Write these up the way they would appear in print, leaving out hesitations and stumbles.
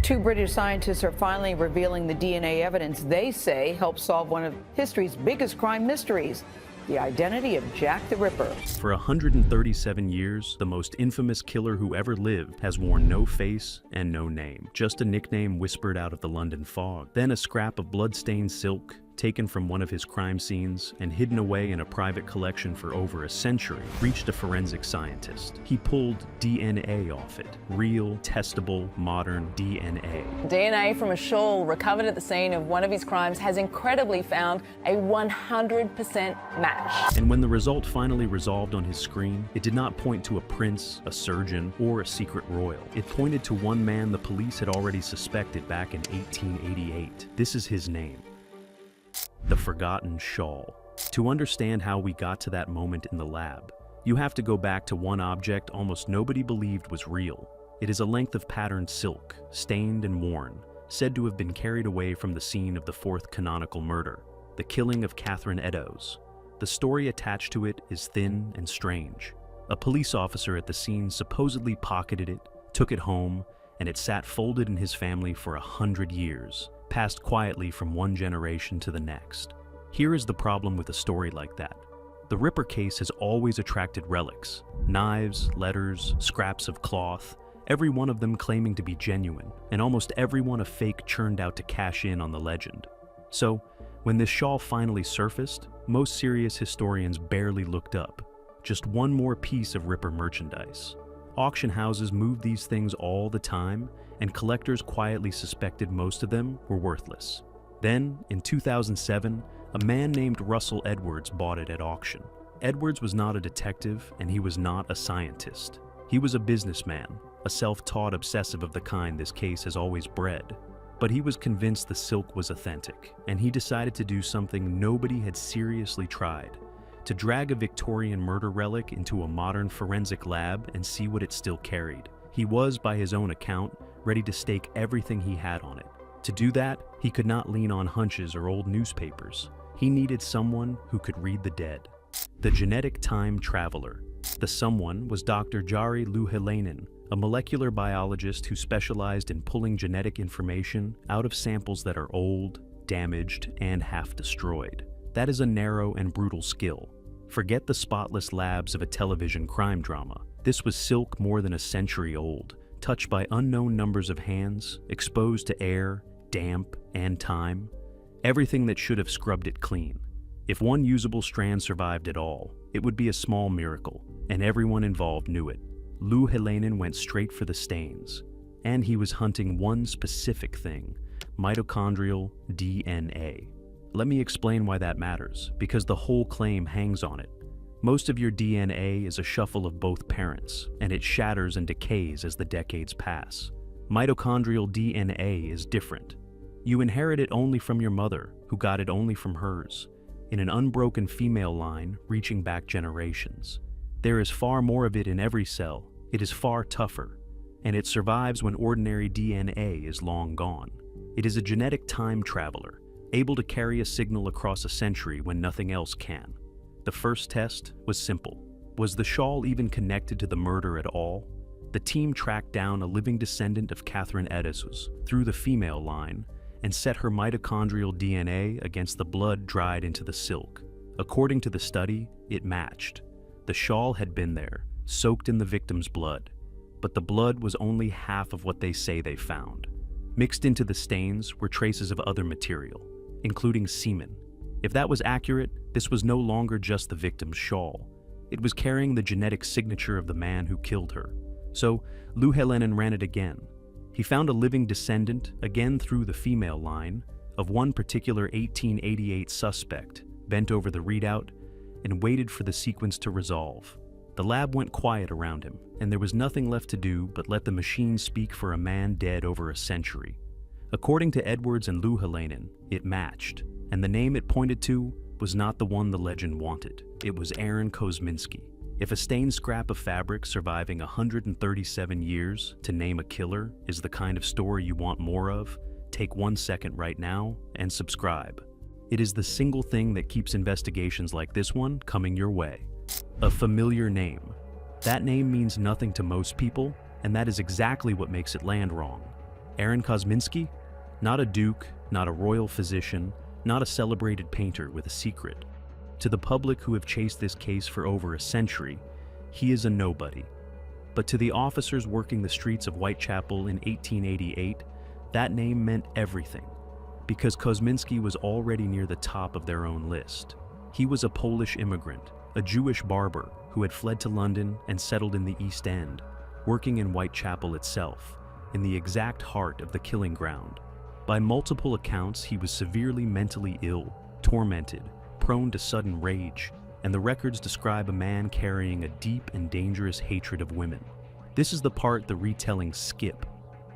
Two British scientists are finally revealing the DNA evidence they say helped solve one of history's biggest crime mysteries, the identity of Jack the Ripper. For 137 years, the most infamous killer who ever lived has worn no face and no name, just a nickname whispered out of the London fog. Then a scrap of blood-stained silk, taken from one of his crime scenes and hidden away in a private collection for over a century, reached a forensic scientist. He pulled DNA off it. Real, testable, modern DNA. DNA from a shawl recovered at the scene of one of his crimes has incredibly found a 100% match. And when the result finally resolved on his screen, it did not point to a prince, a surgeon, or a secret royal. It pointed to one man the police had already suspected back in 1888. This is his name: the Forgotten Shawl. To understand how we got to that moment in the lab, you have to go back to one object almost nobody believed was real. It is a length of patterned silk, stained and worn, said to have been carried away from the scene of the fourth canonical murder, the killing of Catherine Eddowes. The story attached to it is thin and strange. A police officer at the scene supposedly pocketed it, took it home, and it sat folded in his family for 100 years. Passed quietly from one generation to the next. Here is the problem with a story like that. The Ripper case has always attracted relics: knives, letters, scraps of cloth, every one of them claiming to be genuine, and almost every one a fake churned out to cash in on the legend. So, when this shawl finally surfaced, most serious historians barely looked up. Just one more piece of Ripper merchandise. Auction houses moved these things all the time, and collectors quietly suspected most of them were worthless. Then, in 2007, a man named Russell Edwards bought it at auction. Edwards was not a detective, and he was not a scientist. He was a businessman, a self-taught obsessive of the kind this case has always bred. But he was convinced the silk was authentic, and he decided to do something nobody had seriously tried: to drag a Victorian murder relic into a modern forensic lab and see what it still carried. He was, by his own account, ready to stake everything he had on it. To do that, he could not lean on hunches or old newspapers. He needed someone who could read the dead. The genetic time traveler. The someone was Dr. Jari Louhelainen, a molecular biologist who specialized in pulling genetic information out of samples that are old, damaged, and half destroyed. That is a narrow and brutal skill. Forget the spotless labs of a television crime drama. This was silk more than a century old, touched by unknown numbers of hands, exposed to air, damp, and time. Everything that should have scrubbed it clean. If one usable strand survived at all, it would be a small miracle, and everyone involved knew it. Louhelainen went straight for the stains, and he was hunting one specific thing: mitochondrial DNA. Let me explain why that matters, because the whole claim hangs on it. Most of your DNA is a shuffle of both parents, and it shatters and decays as the decades pass. Mitochondrial DNA is different. You inherit it only from your mother, who got it only from hers, in an unbroken female line reaching back generations. There is far more of it in every cell. It is far tougher, and it survives when ordinary DNA is long gone. It is a genetic time traveler, able to carry a signal across a century when nothing else can. The first test was simple. Was the shawl even connected to the murder at all? The team tracked down a living descendant of Catherine Eddowes through the female line and set her mitochondrial DNA against the blood dried into the silk. According to the study, it matched. The shawl had been there, soaked in the victim's blood, but the blood was only half of what they say they found. Mixed into the stains were traces of other material, including semen. If that was accurate, this was no longer just the victim's shawl. It was carrying the genetic signature of the man who killed her. So Louhelainen ran it again. He found a living descendant, again through the female line, of one particular 1888 suspect, bent over the readout, and waited for the sequence to resolve. The lab went quiet around him, and there was nothing left to do but let the machine speak for a man dead over a century. According to Edwards and Louhelainen, it matched, and the name it pointed to was not the one the legend wanted. It was Aaron Kosminsky. If a stained scrap of fabric surviving 137 years to name a killer is the kind of story you want more of, take 1 second right now and subscribe. It is the single thing that keeps investigations like this one coming your way. A familiar name. That name means nothing to most people, and that is exactly what makes it land wrong. Aaron Kosminsky? Not a duke, not a royal physician, not a celebrated painter with a secret. To the public who have chased this case for over a century, he is a nobody. But to the officers working the streets of Whitechapel in 1888, that name meant everything, because Kosminsky was already near the top of their own list. He was a Polish immigrant, a Jewish barber who had fled to London and settled in the East End, working in Whitechapel itself, in the exact heart of the killing ground. By multiple accounts, he was severely mentally ill, tormented, prone to sudden rage, and the records describe a man carrying a deep and dangerous hatred of women. This is the part the retellings skip.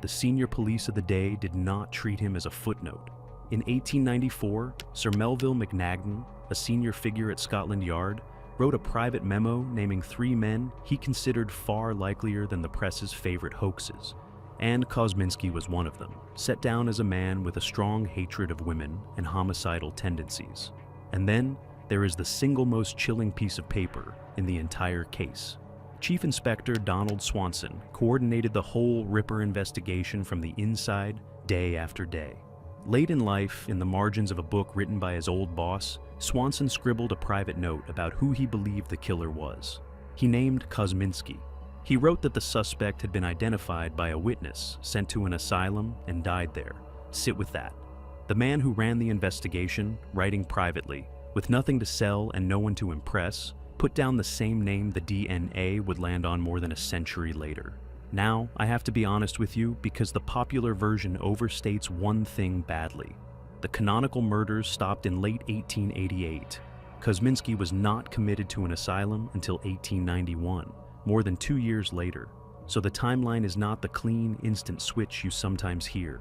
The senior police of the day did not treat him as a footnote. In 1894, Sir Melville Macnaghten, a senior figure at Scotland Yard, wrote a private memo naming 3 men he considered far likelier than the press's favorite hoaxes, and Kosminsky was one of them, set down as a man with a strong hatred of women and homicidal tendencies. And then there is the single most chilling piece of paper in the entire case. Chief Inspector Donald Swanson coordinated the whole Ripper investigation from the inside, day after day. Late in life, in the margins of a book written by his old boss, Swanson scribbled a private note about who he believed the killer was. He named Kosminsky. He wrote that the suspect had been identified by a witness sent to an asylum and died there. Sit with that. The man who ran the investigation, writing privately, with nothing to sell and no one to impress, put down the same name the DNA would land on more than a century later. Now, I have to be honest with you because the popular version overstates one thing badly. The canonical murders stopped in late 1888. Kosminsky was not committed to an asylum until 1891, more than 2 years later. So the timeline is not the clean, instant switch you sometimes hear.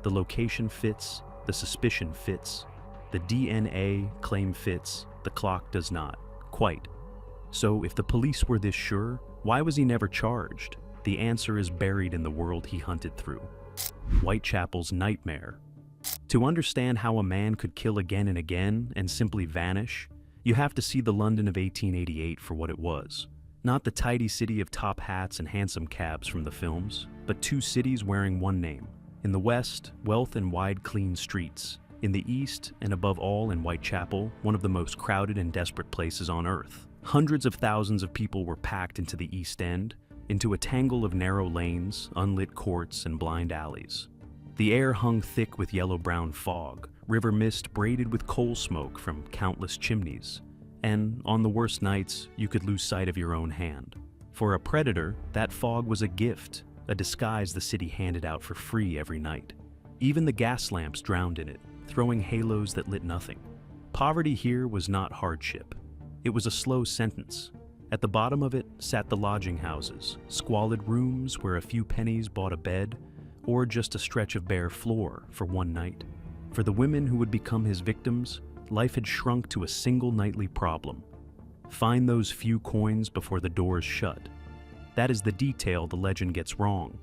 The location fits, the suspicion fits, the DNA claim fits, the clock does not. Quite. So if the police were this sure, why was he never charged? The answer is buried in the world he hunted through. Whitechapel's nightmare. To understand how a man could kill again and again and simply vanish, you have to see the London of 1888 for what it was. Not the tidy city of top hats and hansom cabs from the films, but 2 cities wearing one name. In the west, wealth and wide, clean streets. In the east, and above all in Whitechapel, one of the most crowded and desperate places on earth. Hundreds of thousands of people were packed into the East End, into a tangle of narrow lanes, unlit courts, and blind alleys. The air hung thick with yellow-brown fog, river mist braided with coal smoke from countless chimneys. And on the worst nights, you could lose sight of your own hand. For a predator, that fog was a gift, a disguise the city handed out for free every night. Even the gas lamps drowned in it, throwing halos that lit nothing. Poverty here was not hardship. It was a slow sentence. At the bottom of it sat the lodging houses, squalid rooms where a few pennies bought a bed, or just a stretch of bare floor for one night. For the women who would become his victims, life had shrunk to a single nightly problem. Find those few coins before the doors shut. That is the detail the legend gets wrong.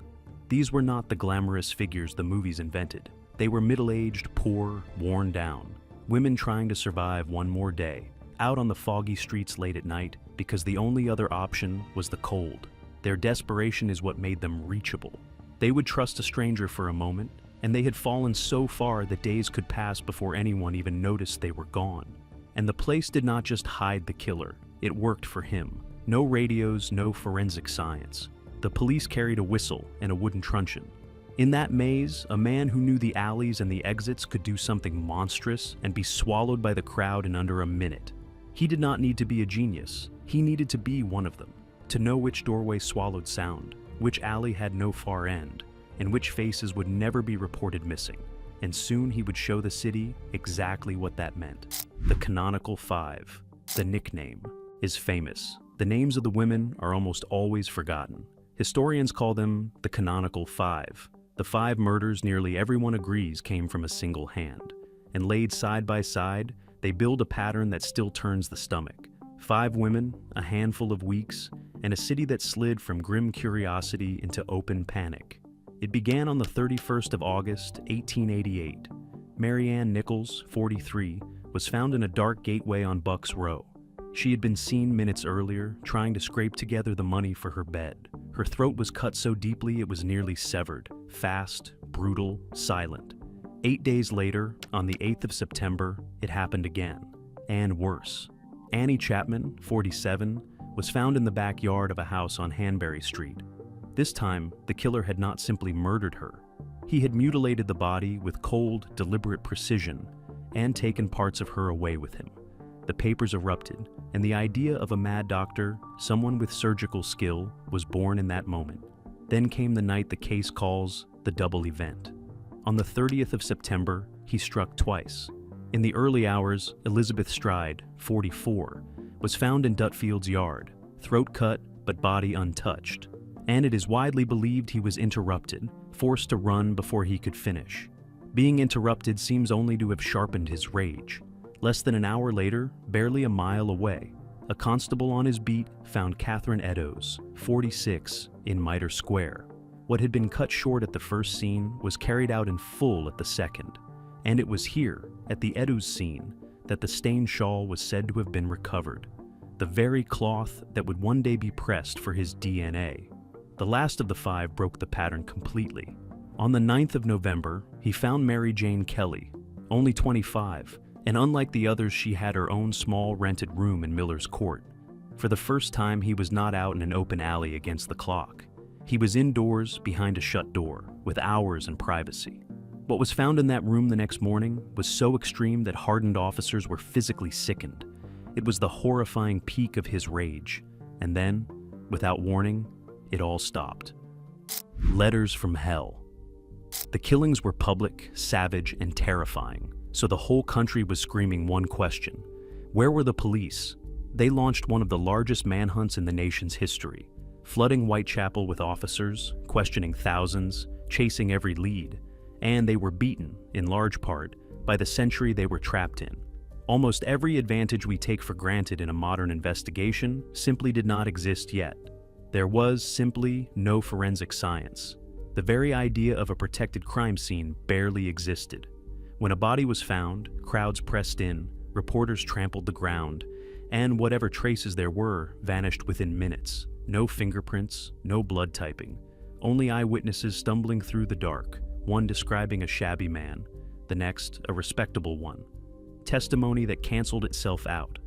These were not the glamorous figures the movies invented. They were middle-aged, poor, worn down. Women trying to survive one more day, out on the foggy streets late at night because the only other option was the cold. Their desperation is what made them reachable. They would trust a stranger for a moment, and they had fallen so far that days could pass before anyone even noticed they were gone. And the place did not just hide the killer, it worked for him. No radios, no forensic science. The police carried a whistle and a wooden truncheon. In that maze, a man who knew the alleys and the exits could do something monstrous and be swallowed by the crowd in under a minute. He did not need to be a genius. He needed to be one of them, to know which doorway swallowed sound, which alley had no far end, and which faces would never be reported missing. And soon he would show the city exactly what that meant. The Canonical 5, the nickname, is famous. The names of the women are almost always forgotten. Historians call them the Canonical 5. The 5 murders nearly everyone agrees came from a single hand. And laid side by side, they build a pattern that still turns the stomach. 5 women, a handful of weeks, and a city that slid from grim curiosity into open panic. It began on the 31st of August, 1888. Mary Ann Nichols, 43, was found in a dark gateway on Bucks Row. She had been seen minutes earlier, trying to scrape together the money for her bed. Her throat was cut so deeply it was nearly severed. Fast, brutal, silent. 8 days later, on the 8th of September, it happened again, and worse. Annie Chapman, 47, was found in the backyard of a house on Hanbury Street. This time, the killer had not simply murdered her. He had mutilated the body with cold, deliberate precision and taken parts of her away with him. The papers erupted, and the idea of a mad doctor, someone with surgical skill, was born in that moment. Then came the night the case calls the double event. On the 30th of September, he struck twice. In the early hours, Elizabeth Stride, 44, was found in Dutfield's yard, throat cut but body untouched. And it is widely believed he was interrupted, forced to run before he could finish. Being interrupted seems only to have sharpened his rage. Less than an hour later, barely a mile away, a constable on his beat found Catherine Eddowes, 46, in Mitre Square. What had been cut short at the first scene was carried out in full at the second. And it was here, at the Eddowes scene, that the stained shawl was said to have been recovered. The very cloth that would one day be pressed for his DNA. The last of the 5 broke the pattern completely. On the 9th of November, he found Mary Jane Kelly, only 25, and unlike the others, she had her own small rented room in Miller's Court. For the first time, he was not out in an open alley against the clock. He was indoors, behind a shut door, with hours and privacy. What was found in that room the next morning was so extreme that hardened officers were physically sickened. It was the horrifying peak of his rage. And then, without warning, it all stopped. Letters from hell. The killings were public, savage, and terrifying, so the whole country was screaming one question. Where were the police? They launched one of the largest manhunts in the nation's history, flooding Whitechapel with officers, questioning thousands, chasing every lead, and they were beaten, in large part, by the century they were trapped in. Almost every advantage we take for granted in a modern investigation simply did not exist yet. There was simply no forensic science. The very idea of a protected crime scene barely existed. When a body was found, crowds pressed in, reporters trampled the ground, and whatever traces there were vanished within minutes. No fingerprints, no blood typing, only eyewitnesses stumbling through the dark, one describing a shabby man, the next a respectable one. Testimony that canceled itself out.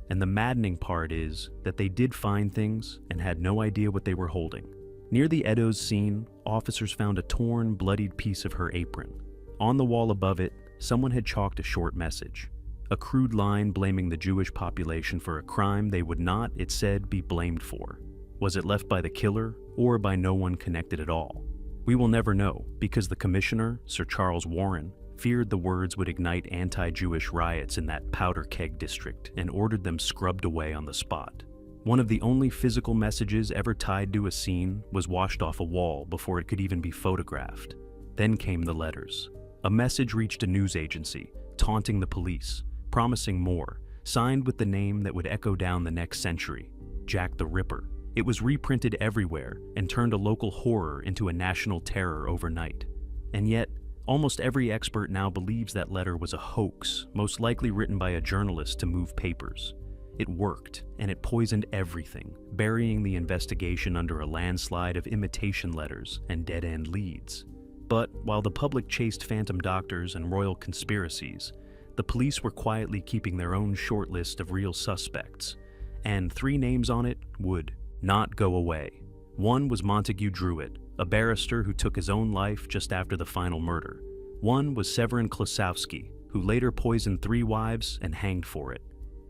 And the maddening part is that they did find things and had no idea what they were holding. Near the Eddowes scene, officers found a torn, bloodied piece of her apron. On the wall above it, someone had chalked a short message. A crude line blaming the Jewish population for a crime they would not, it said, be blamed for. Was it left by the killer or by no one connected at all? We will never know, because the commissioner, Sir Charles Warren, feared the words would ignite anti-Jewish riots in that powder keg district and ordered them scrubbed away on the spot. One of the only physical messages ever tied to a scene was washed off a wall before it could even be photographed. Then came the letters. A message reached a news agency, taunting the police, promising more, signed with the name that would echo down the next century, Jack the Ripper. It was reprinted everywhere and turned a local horror into a national terror overnight. And yet, almost every expert now believes that letter was a hoax, most likely written by a journalist to move papers. It worked, and it poisoned everything, burying the investigation under a landslide of imitation letters and dead-end leads. But while the public chased phantom doctors and royal conspiracies, the police were quietly keeping their own short list of real suspects, and 3 names on it would not go away. One was Montague Druitt, a barrister who took his own life just after the final murder. One was Severin Klosowski, who later poisoned 3 wives and hanged for it.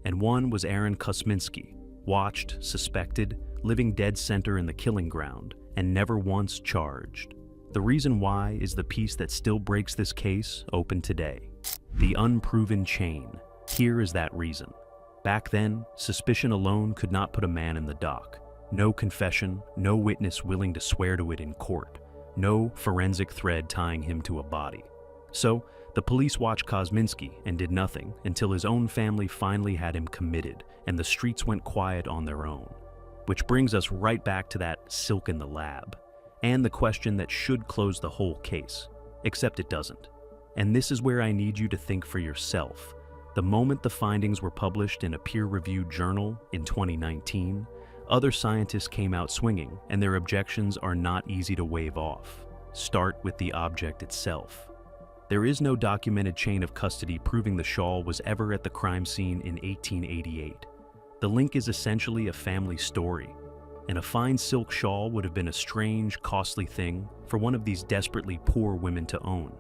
And one was Aaron Kosminsky, watched, suspected, living dead center in the killing ground, and never once charged. The reason why is the piece that still breaks this case open today. The unproven chain. Here is that reason. Back then, suspicion alone could not put a man in the dock. No confession, no witness willing to swear to it in court, no forensic thread tying him to a body. So, the police watched Kosminsky and did nothing until his own family finally had him committed and the streets went quiet on their own. Which brings us right back to that silk in the lab, and the question that should close the whole case, except it doesn't. And this is where I need you to think for yourself. The moment the findings were published in a peer-reviewed journal in 2019, other scientists came out swinging, and their objections are not easy to wave off. start with the object itself. There is no documented chain of custody proving the shawl was ever at the crime scene in 1888. The link is essentially a family story, and a fine silk shawl would have been a strange, costly thing for one of these desperately poor women to own.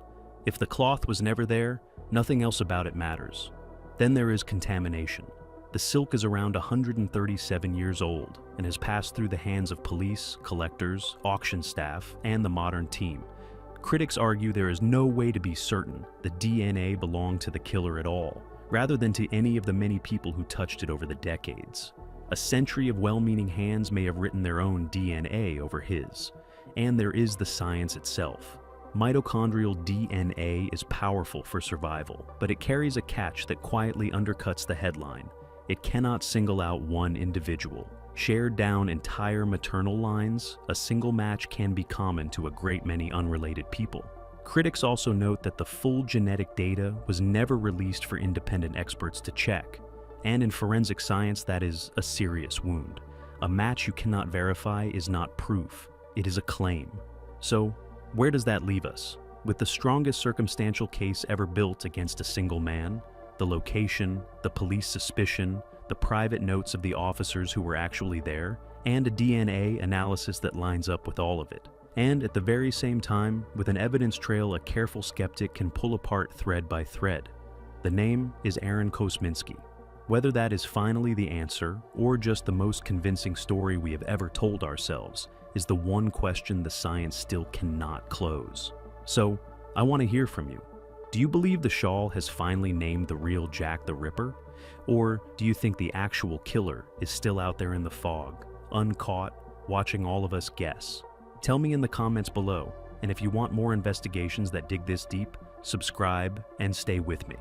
If the cloth was never there, nothing else about it matters. Then there is contamination. The silk is around 137 years old and has passed through the hands of police, collectors, auction staff, and the modern team. Critics argue there is no way to be certain the DNA belonged to the killer at all, rather than to any of the many people who touched it over the decades. A century of well-meaning hands may have written their own DNA over his. And there is the science itself. Mitochondrial DNA is powerful for survival, but it carries a catch that quietly undercuts the headline. It cannot single out one individual. Shared down entire maternal lines, a single match can be common to a great many unrelated people. Critics also note that the full genetic data was never released for independent experts to check. And in forensic science, that is a serious wound. A match you cannot verify is not proof, it is a claim. So, where does that leave us? With the strongest circumstantial case ever built against a single man, the location, the police suspicion, the private notes of the officers who were actually there, and a DNA analysis that lines up with all of it. And at the very same time, with an evidence trail a careful skeptic can pull apart thread by thread. The name is Aaron Kosminsky. Whether that is finally the answer, or just the most convincing story we have ever told ourselves, is the one question the science still cannot close. So, I want to hear from you. Do you believe the shawl has finally named the real Jack the Ripper? Or do you think the actual killer is still out there in the fog, uncaught, watching all of us guess? Tell me in the comments below, and if you want more investigations that dig this deep, subscribe and stay with me.